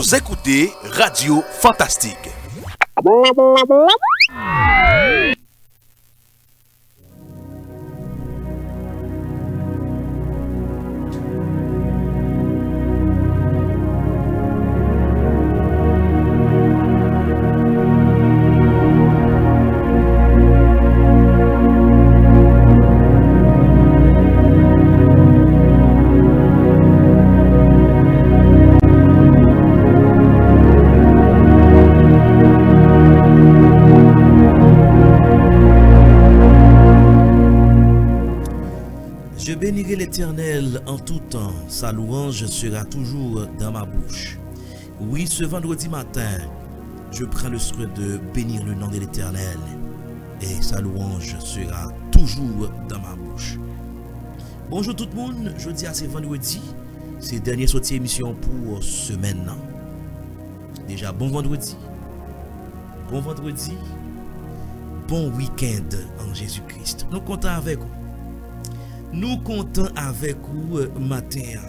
Vous écoutez Radio Fantastique. Je bénirai l'Éternel en tout temps, sa louange sera toujours dans ma bouche. Oui, ce vendredi matin, je prends le soin de bénir le nom de l'Éternel et sa louange sera toujours dans ma bouche. Bonjour tout le monde, je dis à ce vendredi, c'est la dernière sortie émission pour semaine. Déjà, bon vendredi, bon week-end en Jésus-Christ. Nous comptons avec vous. Nous comptons avec vous matin.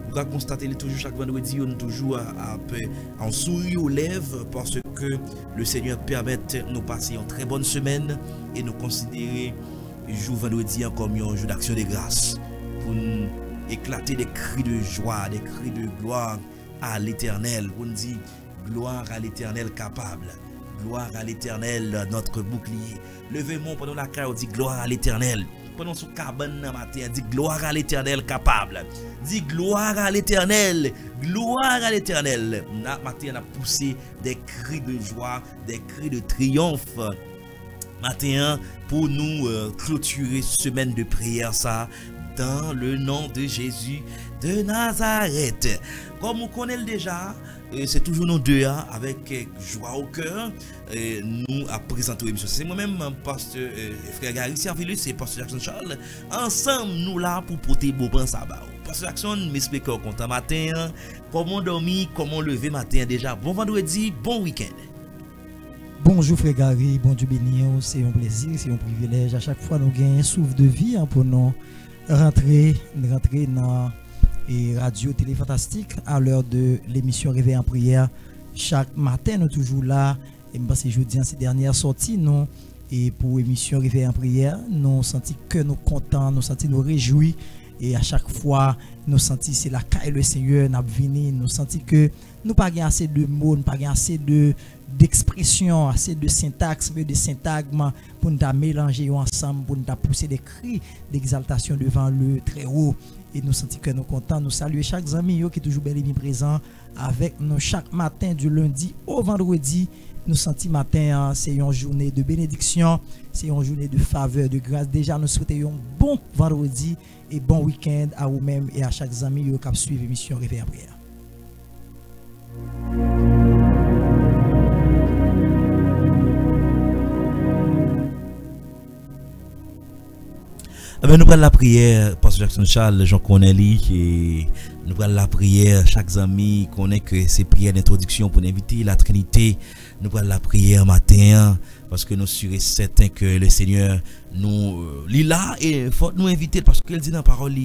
Vous allez constater toujours chaque vendredi, on est toujours en sourire aux lèvres parce que le Seigneur permet de nous passer une très bonne semaine et nous considérer le jour vendredi comme un jour d'action de grâce pour nous éclater des cris de joie, des cris de gloire à l'Éternel. On dit gloire à l'Éternel capable. Gloire à l'Éternel, notre bouclier. Levez-moi pendant la carte, on dit gloire à l'Éternel. Pendant ce cabane matin, dit gloire à l'Éternel capable. Dit gloire à l'Éternel. Gloire à l'Éternel. Matin, on a poussé des cris de joie, des cris de triomphe. Matin, pour nous clôturer semaine de prière, ça, dans le nom de Jésus de Nazareth. Comme vous connaissez déjà, c'est toujours nous deux avec joie au cœur. Nous à présenter l'émission. C'est moi-même, pasteur frère Gary Servilus et pasteur Jackson Charles. Ensemble, nous là pour porter beau pain sabbat. Pasteur Jackson m'explique content matin. Comment dormir, comment lever matin déjà. Bon vendredi, bon week-end. Bonjour frère Gary, bon Dieu béni, c'est un plaisir, c'est un privilège. À chaque fois, nous gagnons un souffle de vie pour nous rentrer dans et radio télé fantastique à l'heure de l'émission Réveil en prière. Chaque matin nous toujours là et c'est jeudi en ces dernières sorties nous et pour émission Réveil en prière nous senti que nous contents, nous senti nous réjouis et à chaque fois nous senti c'est la caille le Seigneur n'a venu, nous senti que nous pas assez de mots, pas assez d'expression, assez de syntaxe, de syntagme pour nous mélanger ensemble, pour nous pousser des cris d'exaltation devant le très haut. Et nous sentons que nous sommes contents, nous saluons chaque ami qui est toujours bel et bien présent avec nous chaque matin du lundi au vendredi. Nous sentons matin, c'est une journée de bénédiction, c'est une journée de faveur, de grâce. Déjà, nous souhaitons un bon vendredi et bon week-end à vous-même et à chaque ami qui suit l'émission Réveil en prière. Nous prenons la prière, pasteur Jackson Charles, Jean Connelly, et nous prenons la prière, chaque ami connaît que c'est prière d'introduction pour inviter la Trinité. Nous prenons la prière matin parce que nous sommes certains que le Seigneur nous lit là et il faut nous inviter parce qu'il dit dans la parole,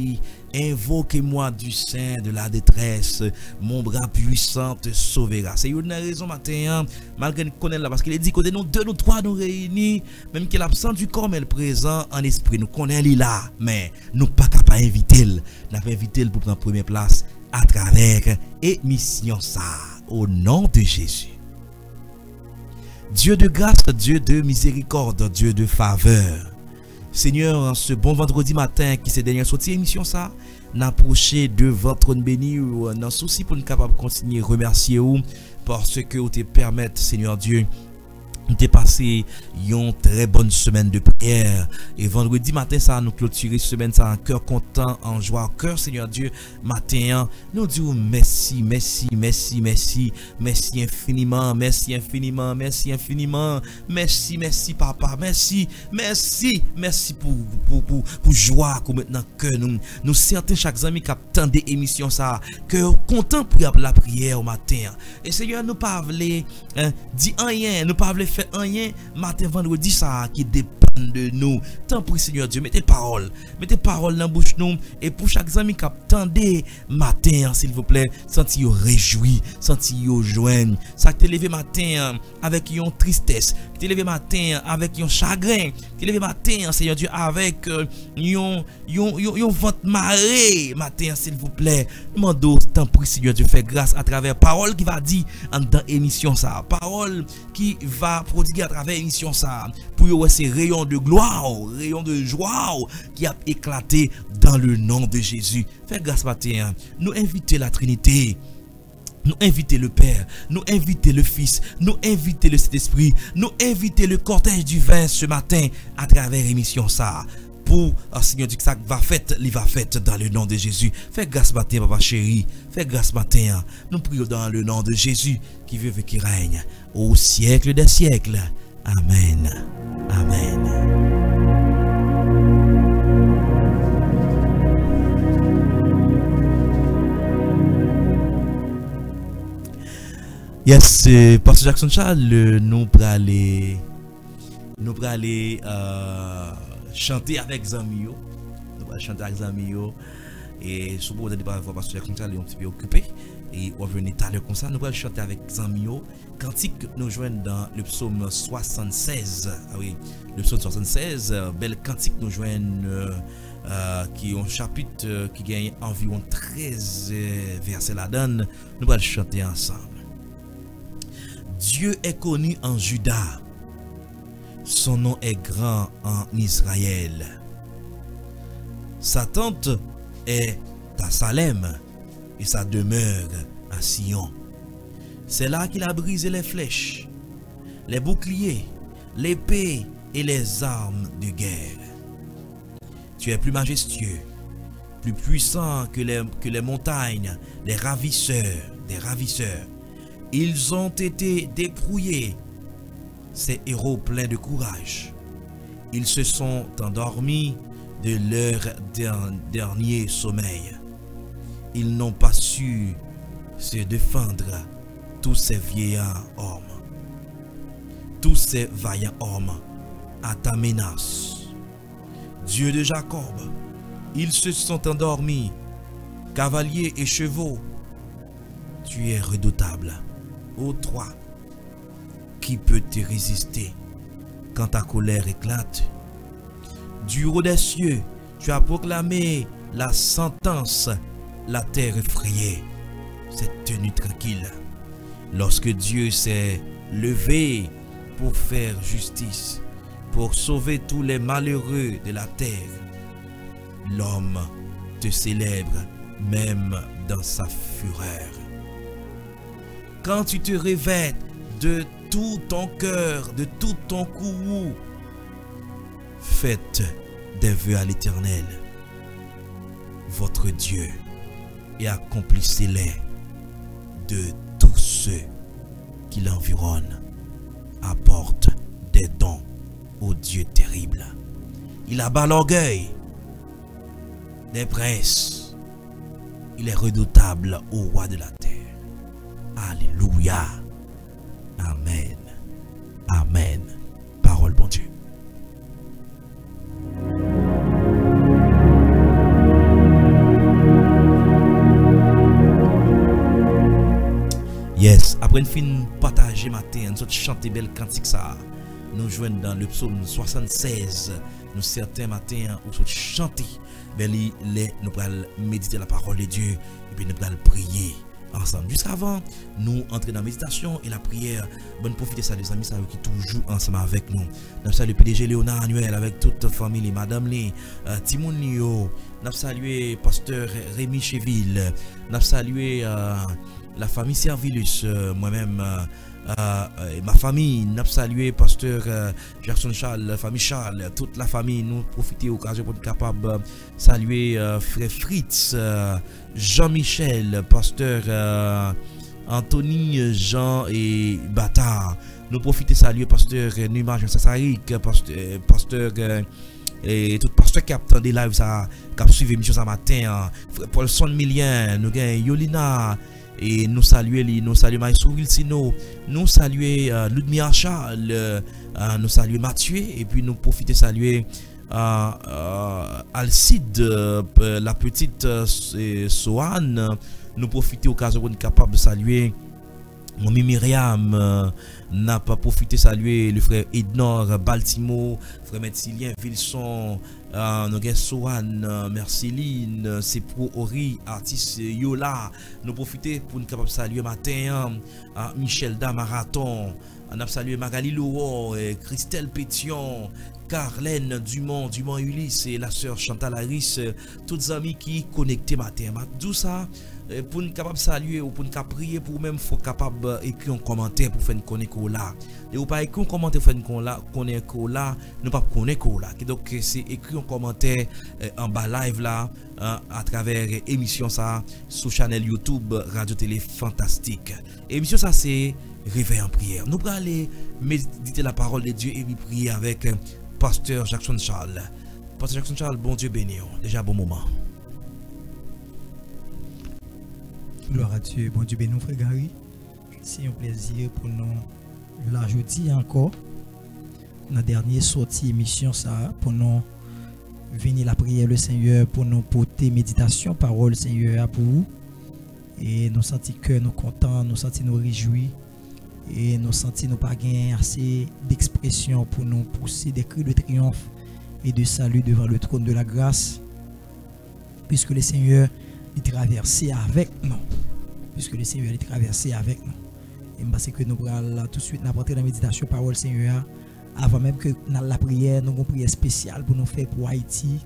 invoquez-moi du sein de la détresse, mon bras puissant te sauvera. C'est une raison matin, malgré nous connaître là, parce qu'il dit que nous deux, nous trois nous réunis, même qu'il est absent du corps mais le présent en esprit, nous connaissons là, mais nous pas capable d'inviter, nous avons invité pour prendre première place à travers émission ça, au nom de Jésus. Dieu de grâce, Dieu de miséricorde, Dieu de faveur. Seigneur, ce bon vendredi matin qui s'est dernière sortie émission ça, n'approcher de votre trône béni ou un souci pour nous capable de continuer à remercier vous parce que vous te permettez, Seigneur Dieu, de passer une très bonne semaine de prière. Et vendredi matin, ça nous clôturer semaine ça en cœur content, en joie, en cœur, Seigneur Dieu. Matin, nous disons merci, merci, merci, merci, merci infiniment, merci infiniment, merci infiniment, merci, merci papa, merci, merci, merci pour joie que maintenant que nous certains chaque ami qui attend des émissions ça, que content pour la prière au matin. Et Seigneur, nous pas voulons dire rien, nous pas voulons faire rien matin vendredi ça qui dépasse de nous. Tant pour Seigneur Dieu, mettez parole dans la bouche nous et pour chaque ami qui attendait matin, s'il vous plaît, senti réjoui, senti joindre. Ça t'est levé matin avec une tristesse, t'es levé matin avec un chagrin, t'es levé matin, Seigneur Dieu, avec yon ventre marée matin, s'il vous plaît. Demandons tant pour Seigneur Dieu, fait grâce à travers parole qui va dire dans émission ça, parole qui va prodiguer à travers émission ça, pour ces rayons de gloire, rayons de joie qui a éclaté dans le nom de Jésus. Fais grâce matin, nous inviter la Trinité, nous inviter le Père, nous inviter le Fils, nous inviter le Saint-Esprit, nous inviter le cortège du vin ce matin à travers émission ça. Pour Seigneur Dieu, que ça va fait, il va fait dans le nom de Jésus. Fais grâce matin, papa chéri. Fais grâce matin. Nous prions dans le nom de Jésus qui veut et qui règne au siècle des siècles. Amen. Amen. Yes, Pasteur Jackson Charles, nous pour aller chanter avec Zamio. Nous allons chanter avec Zamio. Et si vous n'avez pas voir Pasteur Jackson Charles, il est un petit peu occupé. Et on va venir tout à l'heure comme ça. Nous allons chanter avec Zamio. Cantique nous joignent dans le psaume 76. Ah oui, le psaume 76. Belle cantique nous joignent qui est un chapitre qui gagne environ 13 versets là-dedans. Nous allons chanter ensemble. Dieu est connu en Juda. Son nom est grand en Israël. Sa tente est à Salem et sa demeure à Sion. C'est là qu'il a brisé les flèches, les boucliers, l'épée et les armes de guerre. Tu es plus majestueux, plus puissant que les montagnes, des ravisseurs. Ils ont été dépouillés, ces héros pleins de courage. Ils se sont endormis de leur dernier sommeil. Ils n'ont pas su se défendre, tous ces vieillards hommes, tous ces vaillants hommes à ta menace. Dieu de Jacob, ils se sont endormis, cavaliers et chevaux. Tu es redoutable, ô toi. Qui peut te résister quand ta colère éclate? Du haut des cieux, tu as proclamé la sentence, la terre effrayée s'est tenue tranquille. Lorsque Dieu s'est levé pour faire justice, pour sauver tous les malheureux de la terre, l'homme te célèbre même dans sa fureur. Quand tu te revêtes de tout ton cœur, de tout ton courroux, faites des vœux à l'Éternel, votre Dieu, et accomplissez-les de tous ceux qui l'environnent. Apporte des dons au Dieu terrible. Il abat l'orgueil des princes. Il est redoutable au roi de la terre. Alléluia. Amen. Amen. Parole bon Dieu. Yes, après une fin partager matin, nous chanter belle cantique ça. Nous joignons dans le psaume 76. Nous certains matins nous chanter. Nous allons méditer la parole de Dieu et puis nous allons prier ensemble. Juste avant, nous entrer dans la méditation et la prière. Bonne profiter ça des amis qui toujours ensemble avec nous. Nous saluons le PDG Léonard Annuel avec toute la famille, Madame Lee, Timon Nio. Nous saluons Pasteur Rémi Cheville. Nous saluons la famille Servilus, moi-même, ma famille. Nous saluons Pasteur Jackson Charles, la famille Charles, toute la famille. Nous profitons de l'occasion pour être capable de saluer Frère Fritz, Jean-Michel, Pasteur Anthony, Jean et Bata. Nous profitons de saluer Pasteur Numa Jean Sassarik, Pasteur et tout pasteur qui attend des lives, qui a suivi l'émission ce matin, Frère Paul Son Milien, nous avons Yolina. et nous saluer nous saluer Maïsou Vilsino, nous saluer Ludmilla Charles, nous saluer Mathieu et puis nous profiter saluer Alcide, la petite Soane, nous profiter au cas où on est capable de saluer Mami Myriam, n'a pas profité saluer le frère Ednor Baltimo, frère Metsilien Vilson, nous avons Soane, Merceline, c'est pour Ori, artiste Yola, nous profiter pour nous capable saluer matin Michel Damarathon, on a salué Magali Laurent, Christelle Pétion, Carlène Dumont Ulysse et la sœur Chantal Harris, toutes amis qui connectés matin. Tout ça, pour nous capable saluer ou pour nous prier, pour même faut capable écrire un commentaire pour faire une connaître là. Et ou pas écrire un commentaire pour faire une connaître là, nous pas connaître là. Donc c'est écrire un commentaire en bas live là à travers émission ça sur channel YouTube Radio Télé Fantastique. Émission ça c'est Réveil en prière. Nous allons aller méditer la parole de Dieu et puis prier avec Pasteur Jackson Charles. Pasteur Jackson Charles, bon Dieu béni. Déjà bon moment. Gloire à Dieu, bon Dieu béni, frère Gary. C'est un plaisir pour nous, là, jeudi encore, la dernière sortie émission, ça, pour nous venir la prière le Seigneur, pour nous porter méditation, parole Seigneur pour vous. Et nous sentir que nous contents, nous sentir nous réjouis. Et nous sentir nous pas gagner assez d'expression pour nous pousser des cris de triomphe et de salut devant le trône de la grâce, puisque le Seigneur est traversé avec nous. Puisque le Seigneur est traversé avec nous. Et parce que nous allons tout de suite apporter la méditation parole Seigneur. Avant même que nous la prière, nous avons une prière spéciale pour nous faire pour Haïti,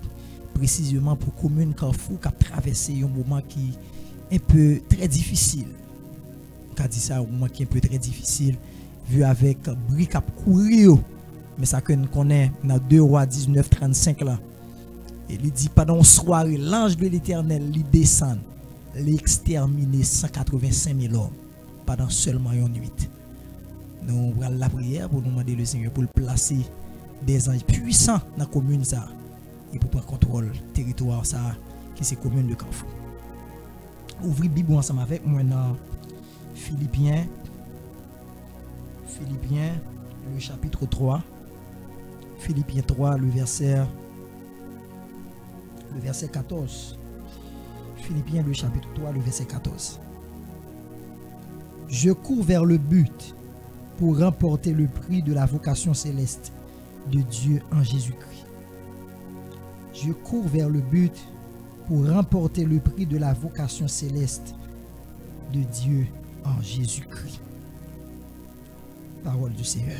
précisément pour la commune Carrefour qui a traversé un moment qui est un peu très difficile. Qu'a dit ça, un moment qui est un peu très difficile, vu avec brique à courir. Mais ça que nous connaissons dans 2 Rois 19, 35 là. Et il dit pendant une soirée, l'ange de l'Éternel il descend, l'exterminer 185 000 hommes pendant seulement une nuit. Nous allons la prière pour nous demander le Seigneur pour le placer des anges puissants dans la commune ça et pour prendre contrôle territoire ça qui c'est commune de Carrefour. Ouvrez Bible ensemble avec moi dans Philippiens le chapitre 3. Philippiens 3 le verset 14. Philippiens le chapitre 3 le verset 14. Je cours vers le but pour remporter le prix de la vocation céleste de Dieu en Jésus-Christ. Je cours vers le but pour remporter le prix de la vocation céleste de Dieu en Jésus-Christ. Parole du Seigneur.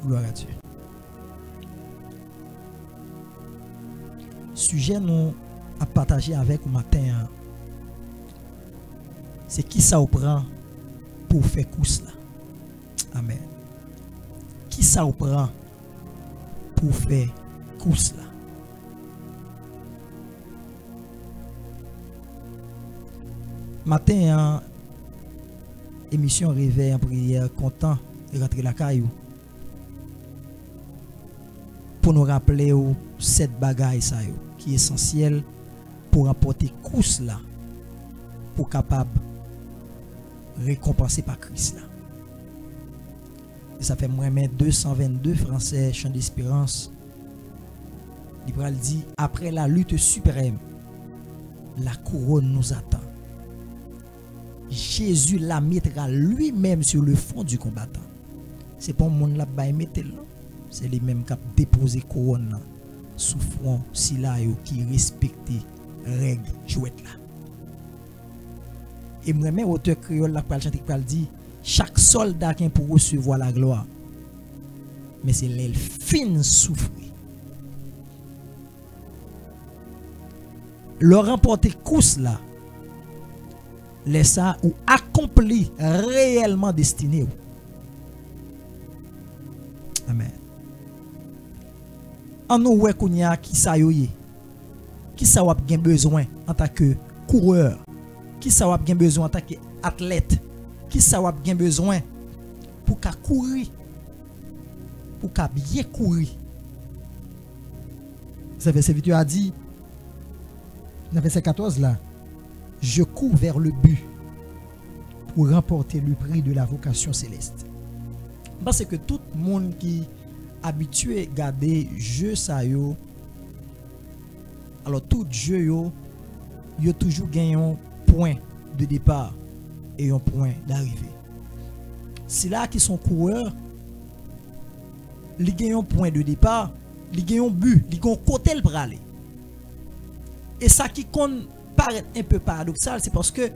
Gloire à Dieu. Sujet nous à partager avec vous matin, c'est qui ça vous prend pour faire course là. Amen. Qui ça vous prend pour faire course là. Matin, émission réveil en prière, content de rentrer la caillou. Pour nous rappeler cette bagaille ça qui est essentielle pour apporter course là, pour capable récompenser par Christ là. Et ça fait moins 222 français chant d'espérance. L'Ibral dit après la lutte suprême, la couronne nous attend. Jésus la mettra lui-même sur le front du combattant. C'est pas mon la baille mettre là. C'est les mêmes qui ont déposé couronne sous front si là qui respecte règles jouettes là. Et moi-même auteur créole la parle chanter parle dit chaque soldat qui pour recevoir la gloire. Mais c'est l'elfine souffrir. Le remporter course là. Laisse ça ou accompli réellement destiné. Amen. En nous ouais kounya qui ça yoye. Qui ça wap gen besoin en tant que coureur. Qui ça wap gen besoin en tant que athlète. Qui ça wap gen besoin pour ka courir. Pour ka bien courir. Ce verset 8 a dit dans verset 14 là. je cours vers le but pour remporter le prix de la vocation céleste. Parce que tout le monde qui est habitué à garder jeu ça yo, alors tout jeu yo toujours gagné un point de départ et un point d'arrivée. C'est là qui sont coureurs, ils gagnent un point de départ, ils gagnent un but, ils gagnent un côté pour aller. Et ça qui paraît un peu paradoxal, c'est parce que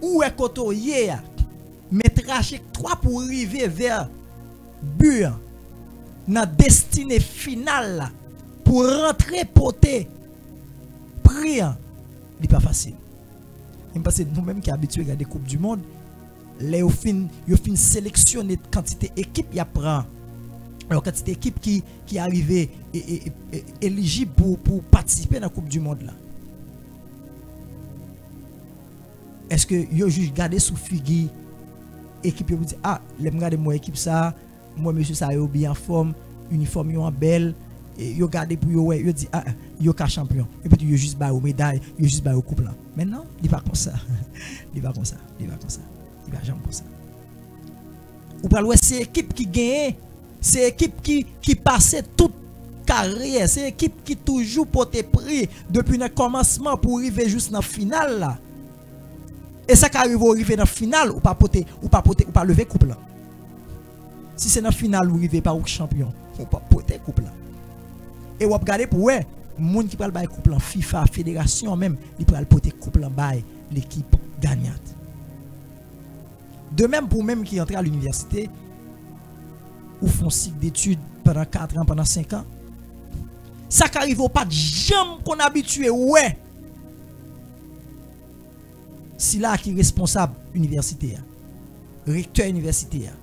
où est côté mais trajectoire pour arriver vers but dans destinée finale pour rentrer poté priant, n'est pas facile. Parce que nous-mêmes qui sommes habitués à regarder la Coupe du Monde, les fin sélectionner quantité d'équipes y prend. Alors quantité d'équipes qui arrivent éligibles pour participer à la Coupe du Monde là. Est-ce que yo juste garder sous figure équipe vous dit ah, les regarder moi équipe ça, moi monsieur ça yo bien en forme, uniforme yo en belle et yo garder pour yo yo dit ah yo ka champion et puis yo juste ba au médaille, yo juste ba au coupe là. Maintenant, il va comme ça. Il va comme ça, il va comme ça. Il va jamais comme ça. Ou pas loin c'est équipe qui gagne, c'est équipe qui passe toute carrière, c'est équipe qui toujours porte prix depuis le commencement pour arriver juste dans la finale là. Et ça qui arrive au arriver dans la finale ou pas lever coupe là. Si c'est dans la finale ou arriver pas au champion, ou pas porter coupe là. Et ou regarder pour ouais, monde qui parle bail coupe là FIFA fédération même, il peut porter coupe là bail l'équipe gagnante. De même pour même qui entre à l'université ou font cycle d'études pendant 4 ans, pendant 5 ans. Ça qui arrive au pas de jamais qu'on habitué ouais. Si là qui est responsable universitaire, recteur universitaire,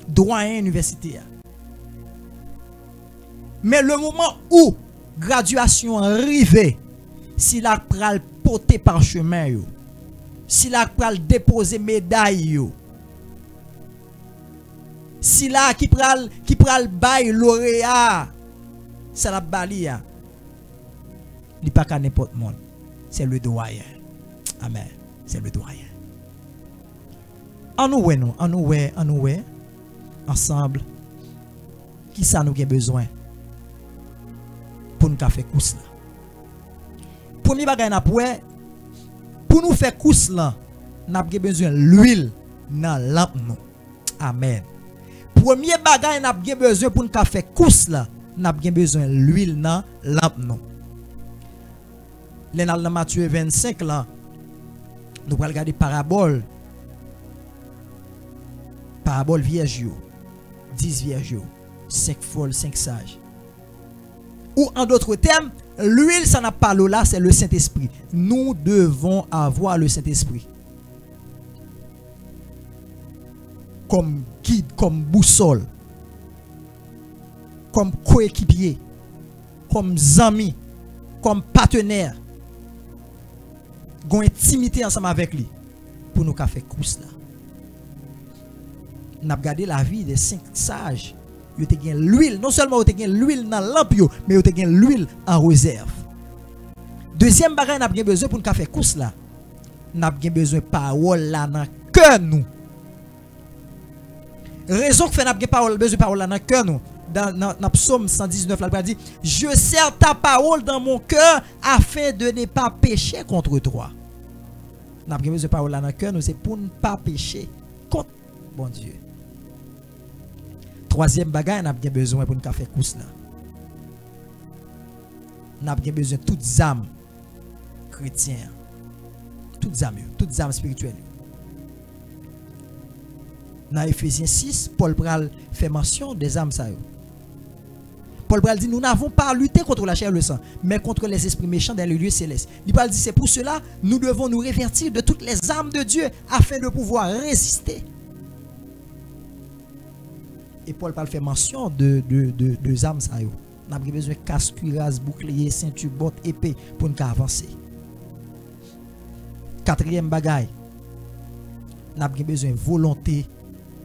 doyen universitaire. Mais le moment où graduation arrive, si là pral porter par chemin yo, si là pral déposer médaille yo, si là qui pral bail lauréat, ça la balia. Il pas qu'à n'importe monde. C'est le doyen. Amen. C'est le doyen. En nous, ensemble, qui ça nous a besoin pour nous faire course là. Premier bagage pour nous faire course là, nous avons besoin de l'huile dans la lampe nous. Amen. Premier bagage nous avons besoin pour nous faire course là, nous avons besoin de l'huile dans la lampe nous. Dans Matthieu 25 là, nous allons regarder parabole vierge, 10 vierges, 5 folles, 5 sages. Ou en d'autres termes, l'huile, ça n'a pas l'eau là, c'est le Saint-Esprit. Nous devons avoir le Saint-Esprit comme guide, comme boussole, comme coéquipier, comme ami, comme partenaire. Gon intimité ensemble avec lui pour nous faire course là. N'a regardé la vie des 5 sages. Yo te gen l'huile, non seulement yo te gen l'huile dans lampe yo, mais yo te gen l'huile en réserve. Deuxième bagage n'a besoin pour nous faire course là. N'a besoin parole là dans cœur nous. Raison que fait n'a besoin parole là dans cœur nous. Dans Psaume 119 là, il dit je serre ta parole dans mon cœur afin de ne pas pécher contre toi. N'a pas besoin de parole dans le cœur, c'est pour ne pas pécher contre bon Dieu. Troisième bagage, n'a pas besoin pour nous faire course là. N'a pas besoin de toutes âmes chrétiennes, toutes âmes spirituelles. Dans Ephésiens 6, Paul pral fait mention des âmes ça yo. Paul pral dit nous n'avons pas à lutter contre la chair et le sang, mais contre les esprits méchants dans les lieux célestes. Il pral dit c'est pour cela nous devons nous révertir de toutes les armes de Dieu afin de pouvoir résister. Et Paul pral fait mention de armes ça yo. N'a pas besoin de casque, cuirasse, bouclier, ceinture, botte, épée pour nous avancer. Quatrième bagaille, n'a pas besoin de volonté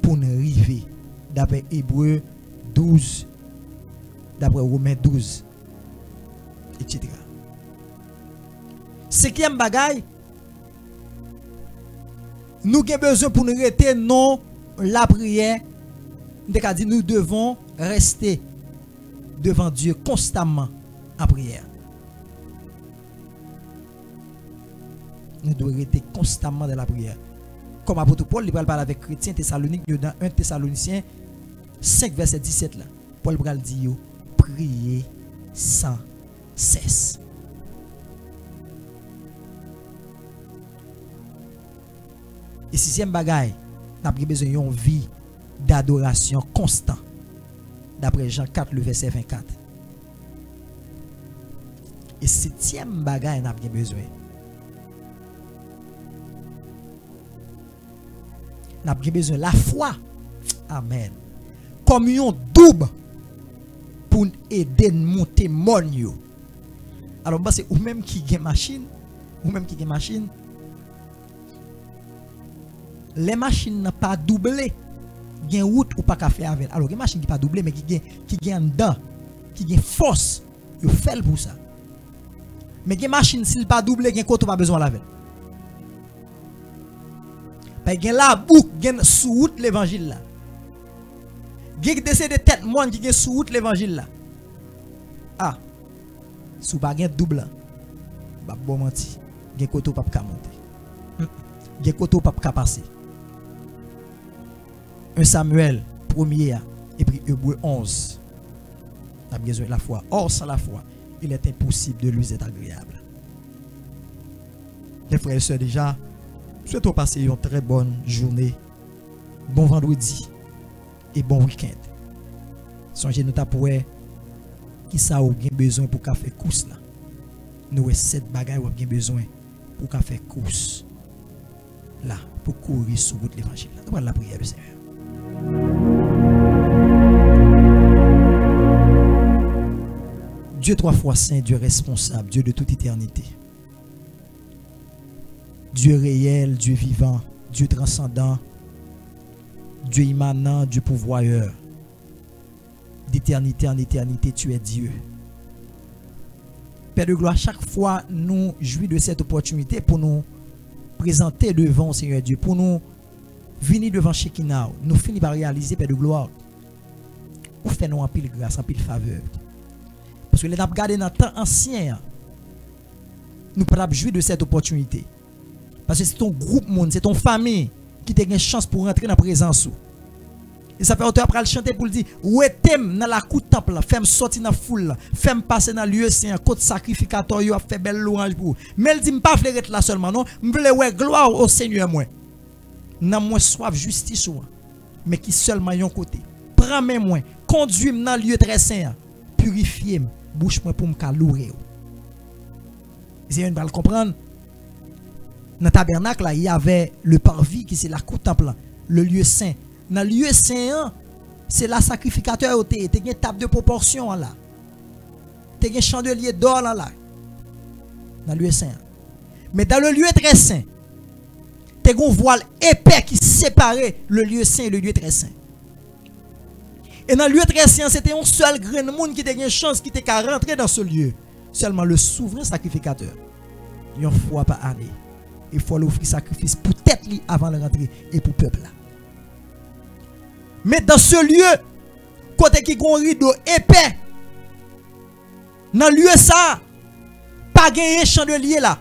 pour nous arriver. D'après Hébreux 12, d'après Romains 12, etc. Cinquième bagaille, nous avons besoin pour nous arrêter non la prière. Nous devons rester devant Dieu constamment en prière. Nous devons rester constamment dans la prière. Comme apôtre Paul, il parle avec chrétiens Thessaloniques dans 1 Thessaloniciens 5 verset 17 là. Paul dit prier sans cesse. Et sixième bagaille, nous avons besoin d'une vie d'adoration constante. D'après Jean 4, le verset 24. Et septième bagaille, nous avons besoin. Nous avons besoin de la foi. Amen. Comme un double pour aider à monter mon yo. Alors, c'est ou même qui a machine, les machines n'ont pas doublé. Il y a une route ou pas qu'à faire avec. Alors, les machines qui pas doublé, mais qui ont dedans, qui ont force, ils font pour ça. Mais les machines, s'ils pas doublé, ils n'ont pas besoin de la veille. Parce qu'il y a la boucle, il y a sous route l'évangile là. Il y a des têtes monde qui sont sous route l'évangile là. Ah, sous pas un double, bah bon menti, il y a côté pas qu'à monter. Il y a côté pas qu'à passer. 1 Samuel 1er et puis Hébreux 11. On a besoin de la foi. Or, sans la foi, il est impossible de lui être agréable. Les frères et sœurs, déjà, souhaitons passer une très bonne journée, bon vendredi et bon week-end. Songez nous tapouer qui ça a besoin pour faire faire course là. Nous avons 7 bagages ou avons besoin pour faire faire course là, pour courir sur route l'évangile. Nous allons la prière du Seigneur. Dieu 3 fois saint, Dieu responsable, Dieu de toute éternité. Dieu réel, Dieu vivant, Dieu transcendant, Dieu immanent, Dieu pourvoyeur. D'éternité en éternité, tu es Dieu. Père de gloire, chaque fois nous jouissons de cette opportunité pour nous présenter devant Seigneur Dieu, pour nous venir devant Shekinah, nous finissons par réaliser, Père de gloire, ou fait nous en pile grâce, en pile faveur. Parce que les avons gardé dans le temps ancien, nous pouvons jouir de cette opportunité. Parce que c'est ton groupe, c'est ton famille qui t'a une chance pour rentrer dans la présence. Et ça fait autant après le chanter pour le dire, où est-ce dans la cour temple, fais-moi sortir dans la foule, fais-moi passer dans le lieu saint, côté sacrificateur, il a fait belle louange pour. Mais il dit, je ne pas fleurer là seulement, non, je veux ouais gloire au Seigneur, moi. N'a moi soif justice, mais qui seulement yon côté. Prends-moi, conduis-moi dans le lieu très saint, purifiez-moi, bouche-moi pour me calourer. Vous allez comprendre? Dans le tabernacle, il y avait le parvis qui c'est la cour temple, le lieu saint. Dans le lieu saint, c'est la sacrificateur. Tu as une table de proportion là. Tu as un chandelier d'or là. Dans le lieu saint. Mais dans le lieu très saint, tu as un voile épais qui séparait le lieu saint et le lieu très saint. Et dans le lieu très saint, c'était un seul grain de monde qui a une chance qui était rentrer dans ce lieu. Seulement le souverain sacrificateur. Une fois par année. Il faut l'offrir sacrifice pour tête li avant de rentrer et pour peuple là. Mais dans ce lieu, côté qui gon rideau épais, dans le lieu ça, pas de chandelier là,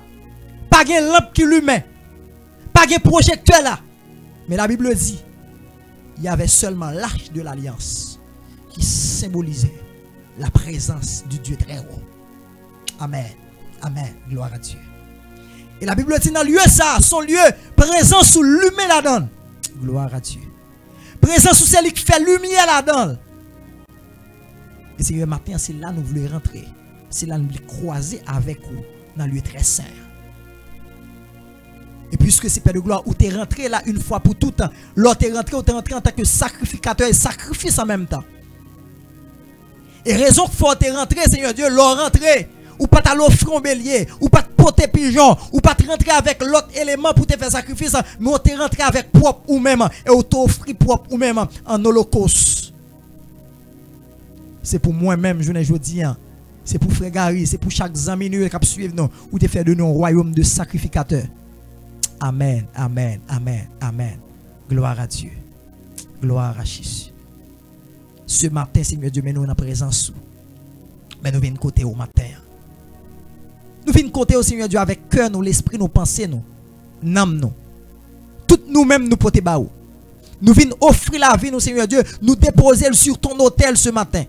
pas de lampe qui lumet, pas de projecteur là. Mais la Bible dit, il y avait seulement l'arche de l'alliance qui symbolisait la présence du Dieu très haut. Amen. Amen. Gloire à Dieu. Et la Bible dit dans le lieu ça, son lieu, présent sous lumière là-dedans. Gloire à Dieu. Présent sous celui qui fait lumière là-dedans. Et c'est le matin, c'est là nous voulons rentrer. C'est là nous voulons croiser avec vous dans le lieu très saint. Et puisque c'est Père de gloire, où tu es rentré là une fois pour tout temps, l'autre est rentré, où tu es rentré en tant que sacrificateur et sacrifice en même temps. Et raison qu'il faut te rentrer, Seigneur Dieu, l'on rentré. Ou pas t'offrir un bélier, ou pas te porter pigeon, ou pas te rentrer avec l'autre élément pour te faire sacrifice, mais on te rentrer avec propre ou même, et on t'offrir propre ou même en holocauste. C'est pour moi-même, je ne dis, c'est pour Frère Gary, c'est pour chaque ami qui a suivi nous, ou te faire de nous un royaume de sacrificateurs. Amen, amen, amen, amen. Gloire à Dieu. Gloire à Jésus. Ce matin, Seigneur Dieu, mais nous en présence. Mais nous venons côté au matin. Nous venons côté au Seigneur Dieu avec cœur, nous, l'esprit, nos pensées, nous, n'âme, nous. Toutes nous-mêmes, nous porter bas. Nous venons offrir la vie, nous, Seigneur Dieu, nous déposer sur ton autel ce matin.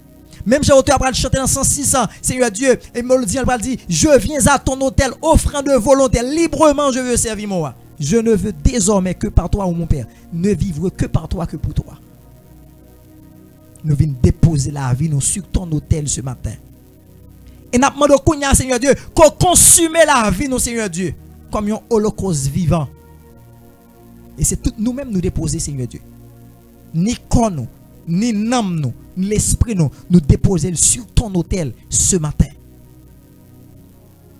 Même j'ai après chanter dans 106 ans, Seigneur Dieu, et me le dit, elle dit, je viens à ton autel, offrant de volonté, librement je veux servir moi. Je ne veux désormais que par toi, ou mon Père, ne vivre que par toi, que pour toi. Nous venons déposer la vie nous, sur ton autel ce matin. Et nous demandons, Seigneur Dieu, qu'on consume la vie, nous, Seigneur Dieu, comme un holocauste vivant. Et c'est tout nous-mêmes nous déposer, Seigneur Dieu. Ni con nous, ni nam nous, ni l'esprit nous déposer sur ton autel ce matin.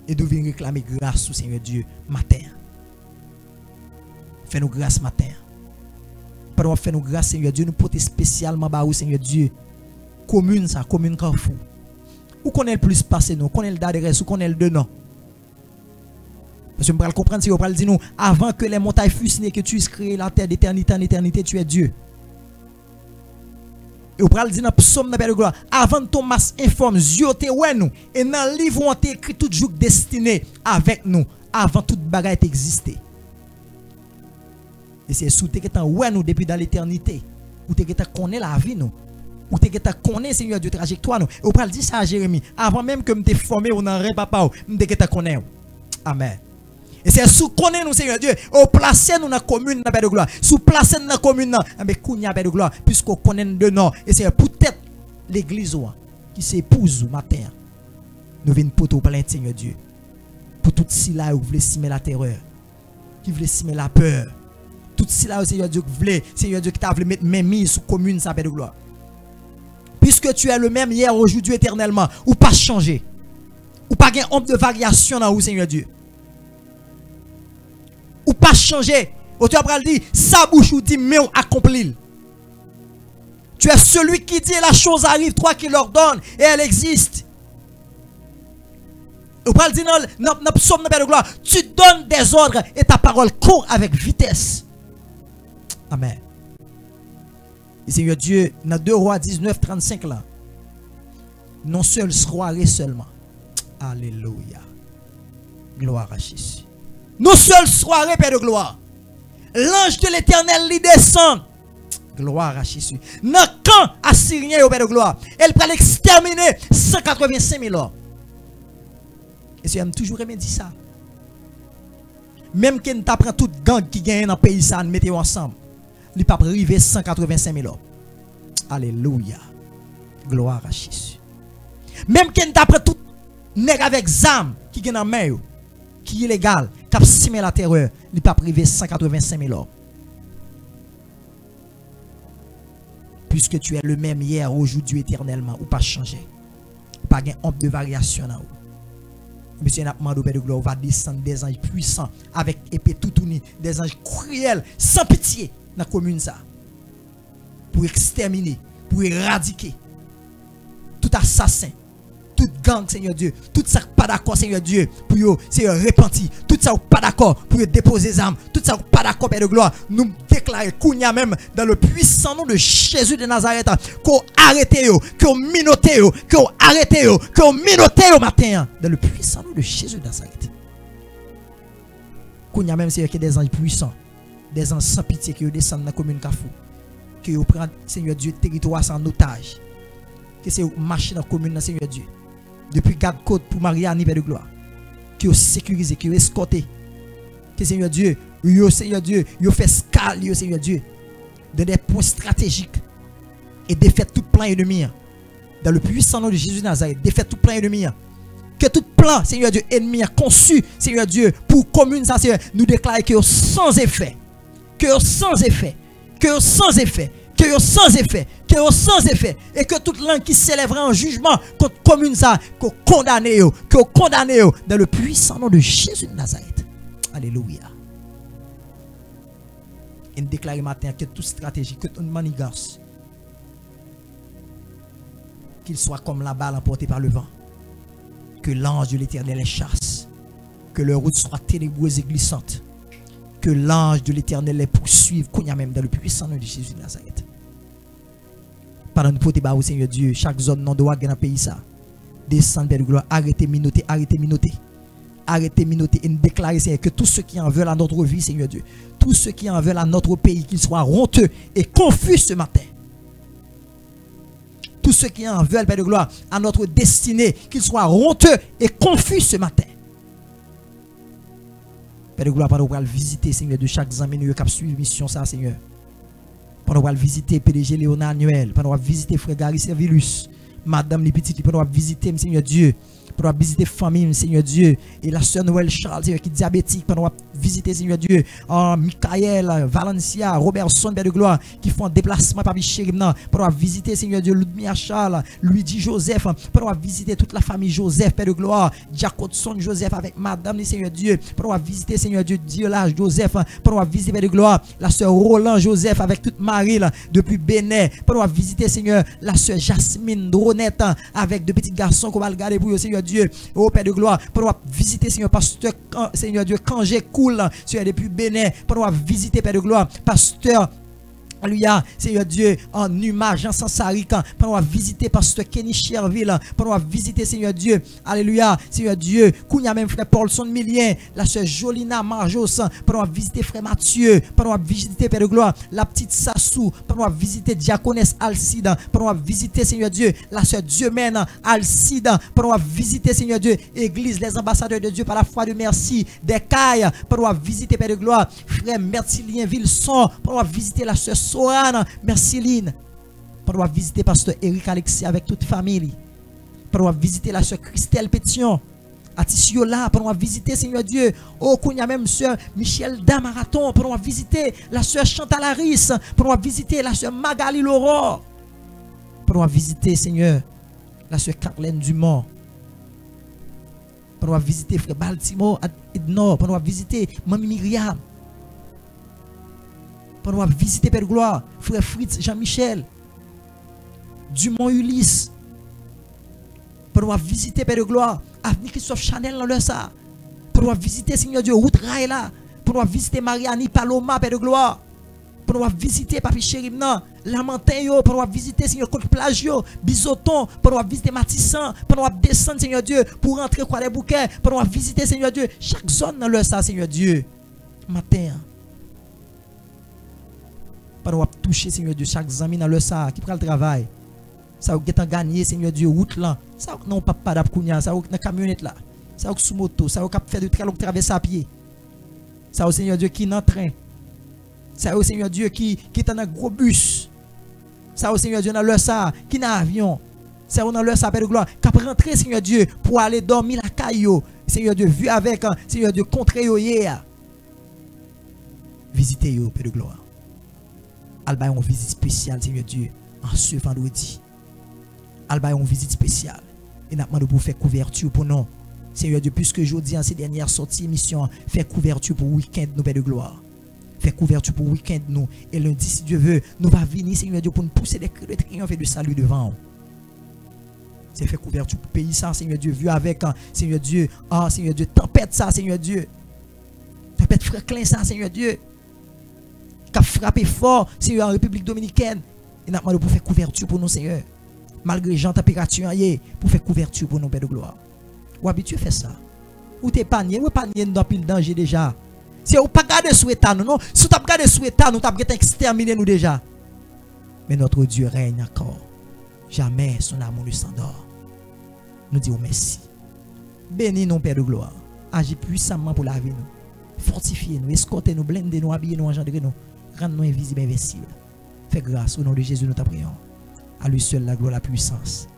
Et nous venons réclamer grâce au Seigneur Dieu matin. Fais-nous grâce matin. Pendant que fais-nous grâce, Seigneur Dieu, nous portons spécialement au Seigneur Dieu. Commune ça, commune Carrefour. Où qu'on est le plus passé nous, qu'on est l'adresse, où qu'on est le dedans. Parce que nous allons comprendre si on va dire nous, avant que les montagnes fussent nées, que tu aies créé la terre d'éternité en éternité, tu es Dieu. Et on va dire dans le psaume de gloire, avant ton masse informe, Dieu te ouais nous, et dans le livre on t'a écrit tout jour destiné avec nous, avant toute bagaille exister. Et c'est sous te que ouais nous depuis dans l'éternité, ou te que connaît la vie nous. Ou te connaît Seigneur Dieu trajectoire nous. Et on va dire ça à Jérémie, avant même que me te formé ou dans papa, me te connaît. Amen. Et c'est sous connaît nous Seigneur Dieu, au placer nous dans la commune de gloire, sous placer nous dans la commune avec kounya de gloire, puisqu'on connaît de nom et c'est peut-être l'église qui s'épouse matin. Nous venons pour tout plein Seigneur Dieu. Pour tout cela où vous voulez simer la terreur, qui voulait simer la peur. Tout cela Seigneur Dieu qui voulait, Seigneur Dieu qui t'a voulu mettre mes mises sous commune ça de gloire. Puisque tu es le même hier, aujourd'hui, éternellement, ou pas changer, ou pas gagner honte de variation dans où Seigneur Dieu. Ou pas changer. Tu as dit, sa bouche ou dit, mais on accomplit. Tu es celui qui dit la chose arrive, toi qui l'ordonne, et elle existe. Ou pas dire dans le psaume de gloire, tu donnes des ordres et ta parole court avec vitesse. Amen. Et Seigneur Dieu, dans 2 Rois 19, 35 là, non seul soirée seulement. Alléluia. Gloire à Jésus. Non seul soirée, Père de gloire. L'ange de l'Éternel lui descend. Gloire à Jésus. Dans le camp assyrien, Père de gloire, elle peut exterminer 185 000 hommes. Et c'est toujours aimé dire ça. Même quand tu apprends toute gang qui gagne dans le pays, ça, nous mettons ensemble. Il peut arriver 185 000 hommes. Alléluia. Gloire à Jésus. Même quand tu apprends tout nègre avec zam qui gagne dans la main, qui est illégal, qui a simé la terreur, il peut arriver 185 000 hommes. Puisque tu es le même hier, aujourd'hui, éternellement, ou pas changer. Pas de honte de variation là. Monsieur n'a demandé au Père de gloire, va descendre des anges puissants avec épée tout unie, des anges cruels, sans pitié dans la commune ça. Pour exterminer, pour éradiquer tout assassin, tout gang, Seigneur Dieu, tout ça pas d'accord, Seigneur Dieu, pour eux, c'est repenti, tout ça pas d'accord, pour déposer les armes, tout ça pas d'accord, Père de gloire, nous déclarer Kounia même dans le puissant nom de Jésus de Nazareth, qu'on arrête, qu'on minote, qu'on arrête, qu'on minote au matin, dans le puissant nom de Jésus de Nazareth. Kounia même, c'est des anges puissants, des anges sans pitié qui descendent dans la commune Carrefour, qui prennent, Seigneur Dieu, territoire sans otage, que c'est marcher dans la commune, Seigneur Dieu. Depuis garde-côte pour Marie-Anne de gloire, qui ont sécurisé, qui ont escorté, que Seigneur Dieu, Seigneur Dieu, yo fait escale, Seigneur Dieu, dans des points stratégiques et défait tout plan ennemi. Dans le puissant nom de Jésus de Nazareth, défait tout plan ennemi. Que tout plan, Seigneur Dieu, ennemi a conçu, Seigneur Dieu, pour commune, ça, nous déclarons que sans effet, que sans effet, que sans effet, que sans effet, que sans effet, et que toute langue qui s'élèvera en jugement contre commune ça, que condamné dans le puissant nom de Jésus de Nazareth. Alléluia. Et nous déclarons matin que toute stratégie, que toute manigance, qu'il soit comme la balle emportée par le vent, Que l'ange de l'Éternel les chasse. Que leur route soit ténébreuse et glissante. Que l'ange de l'Éternel les poursuive, qu'on y a même dans le puissant nom de Jésus de Nazareth. Pendant nous porter bas au Seigneur Dieu, chaque zone non doit dans le pays ça. Descendre Père de gloire, arrêtez minoter, arrêtez minoter. Arrêtez minoter et nous déclarer Seigneur que tous ceux qui en veulent à notre vie Seigneur Dieu, tous ceux qui en veulent à notre pays, qu'ils soient honteux et confus ce matin. Tous ceux qui en veulent Père de gloire à notre destinée, qu'ils soient honteux et confus ce matin. Père de gloire, pendant qu'on va visiter Seigneur de chaque ami nous qui suivre mission ça Seigneur. Pendant qu'on va visiter PDG Léonard Noël, pendant qu'on va visiter Frère Gary Servilus, Madame les petites, pendant qu'on va visiter Seigneur Dieu. Pour visiter famille, Seigneur Dieu, et la sœur Noël Charles, Seigneur, qui est diabétique, pour visiter, Seigneur Dieu, Michael, Valencia, Robertson, Père de gloire, qui font un déplacement par Chérimna, pour visiter, Seigneur Dieu, Ludmilla Charles, Luigi Joseph, pour visiter toute la famille Joseph, Père de gloire, Jacobson Joseph avec Madame, Seigneur Dieu, pour visiter, Seigneur Dieu, Diolage Joseph, pour visiter, Père de gloire, la sœur Roland Joseph avec toute Marie, là, depuis Bénin, pour visiter, Seigneur, la sœur Jasmine Dronette, avec deux petits garçons qu'on va regarder pour Seigneur Dieu, au Père de gloire, pour visiter Seigneur pasteur Seigneur Dieu quand j'ai cool Seigneur depuis Bénin, pour visiter Père de gloire pasteur Alléluia, Seigneur Dieu, en Numa, Jean Sansarica, pour visiter pasteur Kenny Cherville, pour visiter Seigneur Dieu, Alléluia, Seigneur Dieu, Kounia même frère Paulson Milien, la sœur Jolina Marjos, pour visiter frère Mathieu, pour visiter Père de gloire, la petite Sassou, pour visiter Diaconesse Alcide, pour visiter Seigneur Dieu, la sœur Dieu-mène Alcide, pour visiter Seigneur Dieu, Église, les ambassadeurs de Dieu par la foi de merci, des cailles, pour visiter Père de gloire, frère Mertilien Vilson, pour visiter la sœur Sorana, merci Lynn. Pour visiter pasteur Eric Alexis avec toute famille. Pour visiter la sœur Christelle Pétion. Atissiola, pour visiter Seigneur Dieu. Oh, qu'on y a même sœur Michel Damaraton. Pour visiter la sœur Chantal Harris. Pour visiter la sœur Magali Laurent. Pour visiter Seigneur la sœur Carlène Dumont. Pour visiter frère Baltimore Ednor. Pour visiter Mamie Myriam. Pour nous visiter Père de gloire, frère Fritz Jean-Michel, Dumont Ulysse. Pour nous visiter Père de gloire, Avenue Christophe Chanel dans le ça. Pour nous visiter Seigneur Dieu, Route Raïla. Pour nous visiter Mariani Paloma, Père de gloire. Pour nous visiter Papi Chérimnan, Lamantin, pour nous visiter Seigneur Côte Plagio, Bisoton, pour nous visiter Matissan, pour nous descendre Seigneur Dieu, pour rentrer quoi les bouquets, pour nous visiter Seigneur Dieu, chaque zone dans le ça Seigneur Dieu. Matin. Pour nous toucher, Seigneur Dieu, chaque ami dans le ça qui prend le travail. Ça vous get gagné, Seigneur Dieu, route là. Ça non pas d'apkounia, ça vous dans camionnette là. Ça vous sous moto, ça vous faire de très long traverser à pied. Ça vous Seigneur Dieu qui dans train. Ça vous Seigneur Dieu qui est dans un gros bus. Ça vous Seigneur Dieu dans le ça qui dans avion. Ça vous dans le ça Père de gloire qui rentrer Seigneur Dieu pour aller dormir la caillou. Seigneur Dieu vu avec Seigneur Dieu contre yo hier. Visitez yo Père de gloire. Alba une visite spéciale, Seigneur Dieu, en ce vendredi. Alba une visite spéciale. Et nous demandons pour faire couverture pour nous. Seigneur Dieu, puisque jeudi, en ces dernières sorties émissions, faire couverture pour le week-end, nous, Père de gloire. Faire couverture pour le week-end, nous. Et lundi, si Dieu veut, nous va venir, Seigneur Dieu, pour nous pousser des cris de triomphe et de salut devant. C'est faire couverture pour le pays, ça, Seigneur Dieu, vu avec, Seigneur Dieu, Seigneur Dieu, tempête, ça, Seigneur Dieu. Tempête Franklin, ça, Seigneur Dieu. Qui a frappé fort, Seigneur, en République Dominicaine. Et nous demandons pour faire couverture pour nous, Seigneur. Malgré les température, pour faire couverture pour nous, Père de gloire. Ou habitué à faire ça. Ou t'es panier, ou panier dans le danger déjà. Si vous pas garder sous état, non, si vous avez gardé sous état, nous avons exterminé nous déjà. Mais notre Dieu règne encore. Jamais son amour ne s'endort. Nous disons merci. Bénis nous, Père de gloire. Agis puissamment pour la vie nous. Fortifiez-nous, escortez-nous, blindez-nous, habillez-nous, engendrez-nous. Rends-nous invisibles, invincibles. Fais grâce au nom de Jésus, nous t'en prions. À lui seul la gloire, la puissance,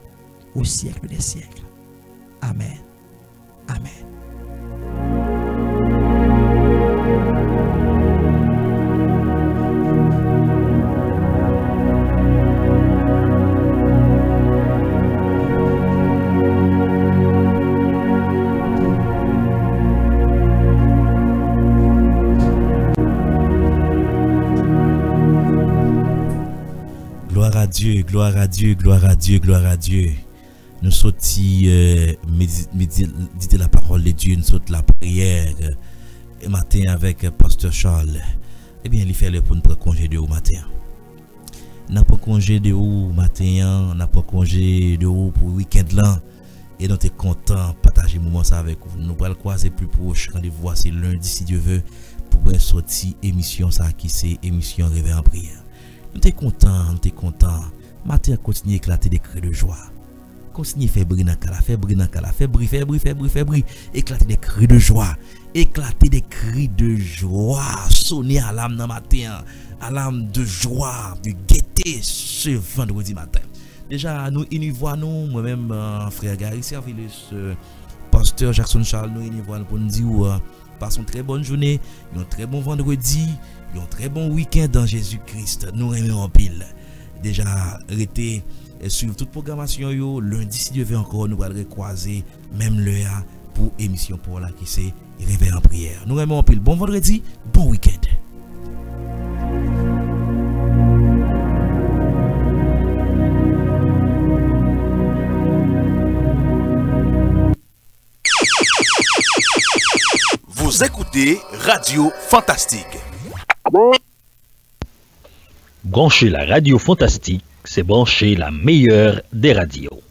au siècle des siècles. Amen. Amen. Gloire à Dieu, gloire à Dieu, gloire à Dieu, gloire à Dieu. nous sortis méditer la parole de Dieu, nous sortis la prière et matin avec Pasteur Charles. Eh bien, il fait le pour nous prendre congé de au matin. N'a pas congé de au matin, n'a pas congé de au pour le week-end là. Et nous sommes contents de partager le moment ça avec vous. Nous allons croiser plus proche. Rendez-vous c'est lundi si Dieu veut pour sortir émission ça qui c'est émission Réveil en prière. Nous sommes contents. Matin continue à éclater des cris de joie. Continue à faire briller dans la faire briller. Éclater des cris de joie. Sonner à l'âme dans matin. À l'âme de joie, de gaieté ce vendredi matin. Déjà, nous voyons, moi-même, frère Gary Servilus, pasteur Jackson Charles, nous voyons pour nous dire, passons une très bonne journée, un très bon vendredi, un très bon week-end dans Jésus-Christ. Nous aimons en pile. Déjà, arrêtez, suivre toute programmation, lundi, si Dieu veut encore, nous allons recroiser, même l'heure pour émission pour la qui c'est Réveil en prière. Nous aimons en pile. Bon vendredi, bon week-end. Vous écoutez Radio Fantastique. Brancher la radio Fantastique, c'est brancher la meilleure des radios.